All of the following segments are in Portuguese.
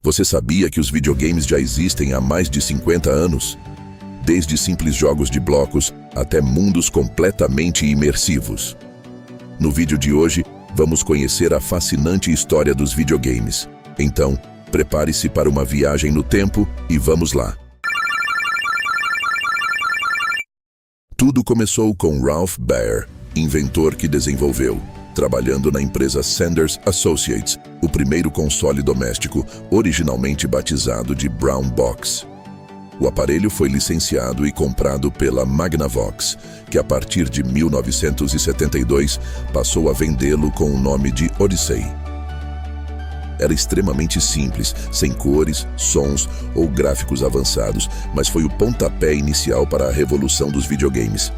Você sabia que os videogames já existem há mais de 50 anos? Desde simples jogos de blocos até mundos completamente imersivos. No vídeo de hoje, vamos conhecer a fascinante história dos videogames. Então, prepare-se para uma viagem no tempo e vamos lá! Tudo começou com Ralph Baer, inventor que desenvolveu, trabalhando na empresa Sanders Associates, o primeiro console doméstico, originalmente batizado de Brown Box. O aparelho foi licenciado e comprado pela Magnavox, que a partir de 1972 passou a vendê-lo com o nome de Odyssey. Era extremamente simples, sem cores, sons ou gráficos avançados, mas foi o pontapé inicial para a revolução dos videogames.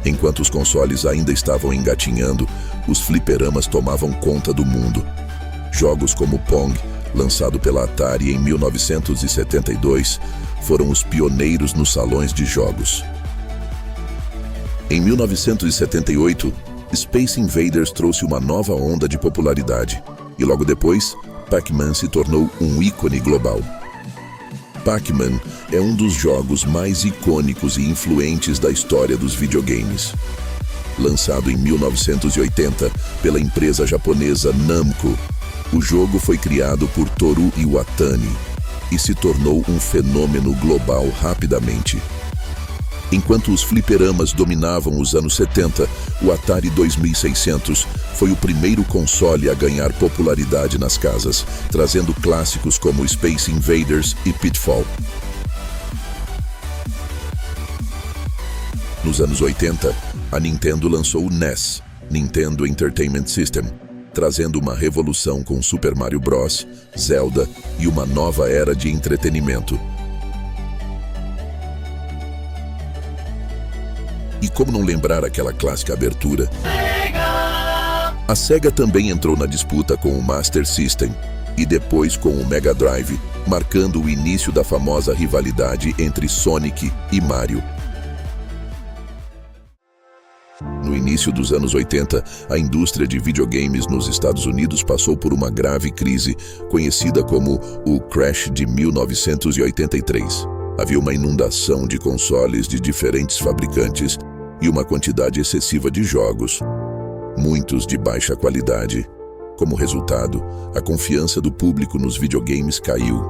Enquanto os consoles ainda estavam engatinhando, os fliperamas tomavam conta do mundo. Jogos como Pong, lançado pela Atari em 1972, foram os pioneiros nos salões de jogos. Em 1978, Space Invaders trouxe uma nova onda de popularidade, e logo depois, Pac-Man se tornou um ícone global. Pac-Man é um dos jogos mais icônicos e influentes da história dos videogames. Lançado em 1980 pela empresa japonesa Namco, o jogo foi criado por Toru Iwatani e se tornou um fenômeno global rapidamente. Enquanto os fliperamas dominavam os anos 70, o Atari 2600 foi o primeiro console a ganhar popularidade nas casas, trazendo clássicos como Space Invaders e Pitfall. Nos anos 80, a Nintendo lançou o NES, Nintendo Entertainment System, trazendo uma revolução com Super Mario Bros., Zelda e uma nova era de entretenimento. E como não lembrar aquela clássica abertura? A Sega também entrou na disputa com o Master System e depois com o Mega Drive, marcando o início da famosa rivalidade entre Sonic e Mario. No início dos anos 80, a indústria de videogames nos Estados Unidos passou por uma grave crise, conhecida como o Crash de 1983. Havia uma inundação de consoles de diferentes fabricantes e uma quantidade excessiva de jogos, muitos de baixa qualidade. Como resultado, a confiança do público nos videogames caiu.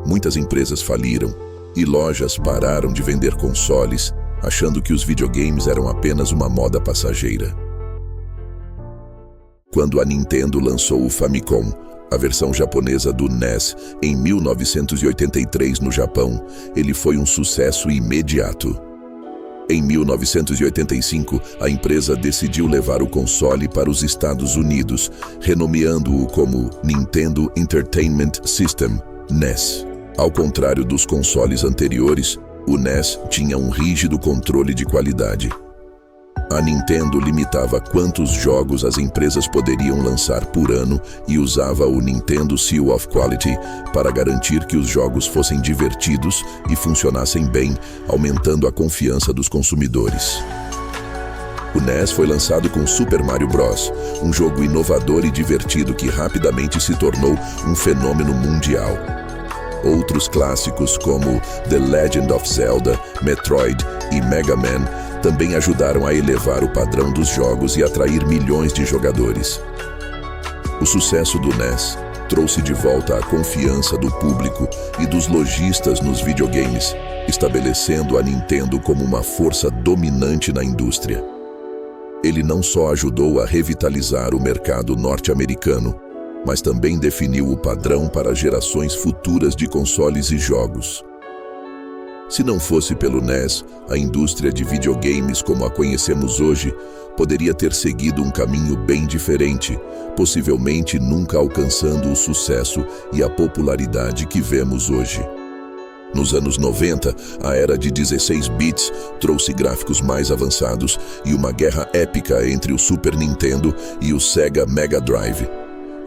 Muitas empresas faliram e lojas pararam de vender consoles, achando que os videogames eram apenas uma moda passageira. Quando a Nintendo lançou o Famicom, a versão japonesa do NES, em 1983 no Japão, ele foi um sucesso imediato. Em 1985, a empresa decidiu levar o console para os Estados Unidos, renomeando-o como Nintendo Entertainment System, NES. Ao contrário dos consoles anteriores, o NES tinha um rígido controle de qualidade. A Nintendo limitava quantos jogos as empresas poderiam lançar por ano e usava o Nintendo Seal of Quality para garantir que os jogos fossem divertidos e funcionassem bem, aumentando a confiança dos consumidores. O NES foi lançado com Super Mario Bros., um jogo inovador e divertido que rapidamente se tornou um fenômeno mundial. Outros clássicos como The Legend of Zelda, Metroid e Mega Man também ajudaram a elevar o padrão dos jogos e atrair milhões de jogadores. O sucesso do NES trouxe de volta a confiança do público e dos lojistas nos videogames, estabelecendo a Nintendo como uma força dominante na indústria. Ele não só ajudou a revitalizar o mercado norte-americano, mas também definiu o padrão para gerações futuras de consoles e jogos. Se não fosse pelo NES, a indústria de videogames como a conhecemos hoje poderia ter seguido um caminho bem diferente, possivelmente nunca alcançando o sucesso e a popularidade que vemos hoje. Nos anos 90, a era de 16 bits trouxe gráficos mais avançados e uma guerra épica entre o Super Nintendo e o Sega Mega Drive.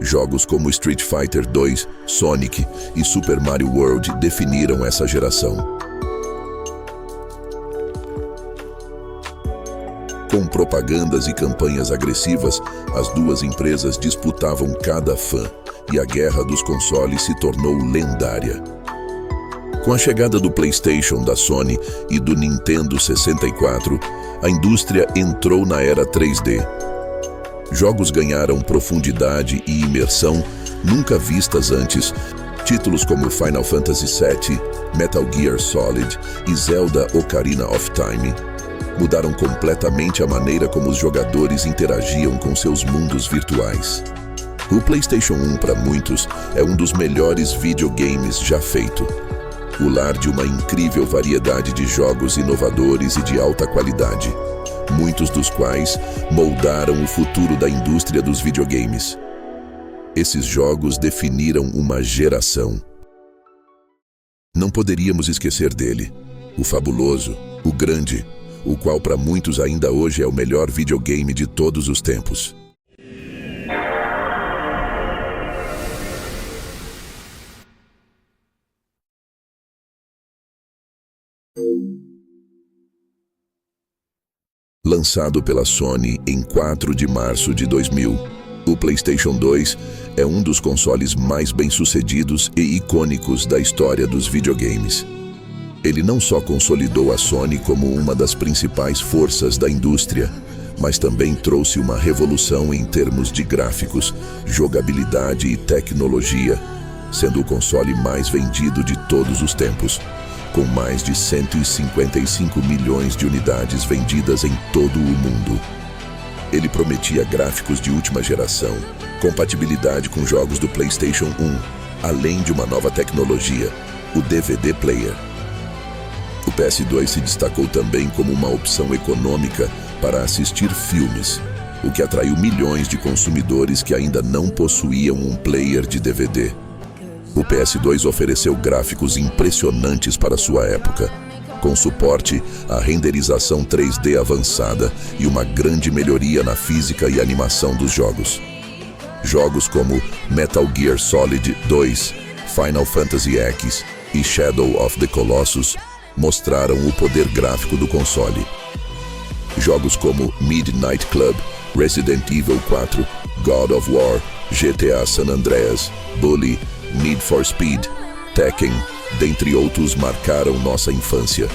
Jogos como Street Fighter 2, Sonic e Super Mario World definiram essa geração. Com propagandas e campanhas agressivas, as duas empresas disputavam cada fã, e a guerra dos consoles se tornou lendária. Com a chegada do PlayStation da Sony e do Nintendo 64, a indústria entrou na era 3D. Jogos ganharam profundidade e imersão nunca vistas antes. Títulos como Final Fantasy VII, Metal Gear Solid e Zelda Ocarina of Time mudaram completamente a maneira como os jogadores interagiam com seus mundos virtuais. O PlayStation 1, para muitos, é um dos melhores videogames já feito. O lar de uma incrível variedade de jogos inovadores e de alta qualidade, muitos dos quais moldaram o futuro da indústria dos videogames. Esses jogos definiram uma geração. Não poderíamos esquecer dele, o fabuloso, o grande, o qual para muitos ainda hoje é o melhor videogame de todos os tempos. Lançado pela Sony em 4 de março de 2000, o PlayStation 2 é um dos consoles mais bem-sucedidos e icônicos da história dos videogames. Ele não só consolidou a Sony como uma das principais forças da indústria, mas também trouxe uma revolução em termos de gráficos, jogabilidade e tecnologia, sendo o console mais vendido de todos os tempos, com mais de 155 milhões de unidades vendidas em todo o mundo. Ele prometia gráficos de última geração, compatibilidade com jogos do PlayStation 1, além de uma nova tecnologia, o DVD Player. O PS2 se destacou também como uma opção econômica para assistir filmes, o que atraiu milhões de consumidores que ainda não possuíam um player de DVD. O PS2 ofereceu gráficos impressionantes para sua época, com suporte à renderização 3D avançada e uma grande melhoria na física e animação dos jogos. Jogos como Metal Gear Solid 2, Final Fantasy X e Shadow of the Colossus mostraram o poder gráfico do console. Jogos como Midnight Club, Resident Evil 4, God of War, GTA San Andreas, Bully, Need for Speed, Tekken, dentre outros, marcaram nossa infância.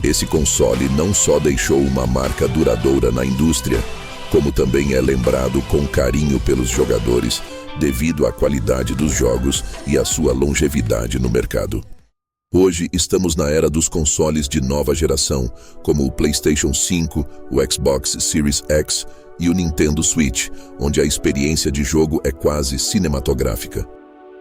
Esse console não só deixou uma marca duradoura na indústria, como também é lembrado com carinho pelos jogadores devido à qualidade dos jogos e à sua longevidade no mercado. Hoje estamos na era dos consoles de nova geração, como o PlayStation 5, o Xbox Series X e o Nintendo Switch, onde a experiência de jogo é quase cinematográfica.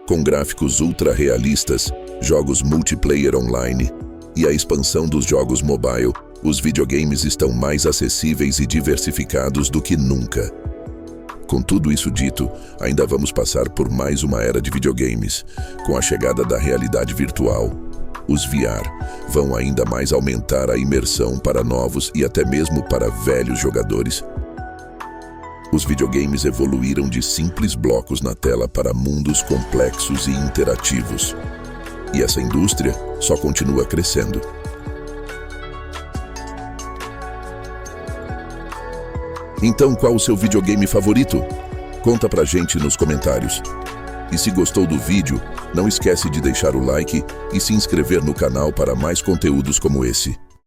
Com gráficos ultra-realistas, jogos multiplayer online e a expansão dos jogos mobile, os videogames estão mais acessíveis e diversificados do que nunca. Com tudo isso dito, ainda vamos passar por mais uma era de videogames. Com a chegada da realidade virtual, os VR vão ainda mais aumentar a imersão para novos e até mesmo para velhos jogadores. Os videogames evoluíram de simples blocos na tela para mundos complexos e interativos. E essa indústria só continua crescendo. Então, qual o seu videogame favorito? Conta pra gente nos comentários. E se gostou do vídeo, não esquece de deixar o like e se inscrever no canal para mais conteúdos como esse.